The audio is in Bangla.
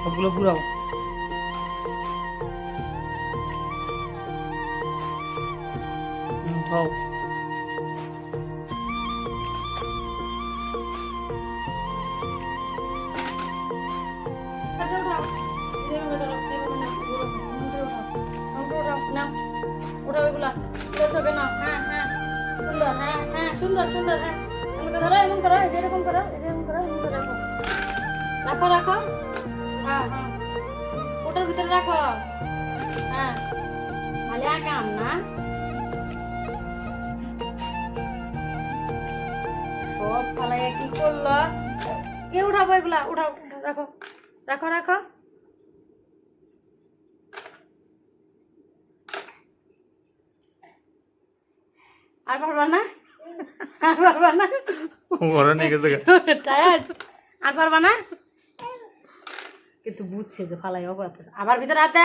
সবগুলো পুরাও। হও সুন্দর সুন্দর। হ্যাঁ ধরো, এমন করো, এরকম করো, এরকম করো, এমন করে রাখো। রাখো রাখো। হ্যাঁ হ্যাঁ, ওটার ভিতরে রাখো। হ্যাঁ, ভালো কাম না। সব ফালাইয়া কি করলো? কে উঠাবো এগুলা? উঠাও, রাখো রাখো রাখো। আর পারবা না? আর পারবা না? ওরা নিয়ে গেছে গা। টায়ার্ড? আর পারবা না? কিন্তু বুঝছে যে ফালাই অপরাধ। আবার ভিতরে হাতে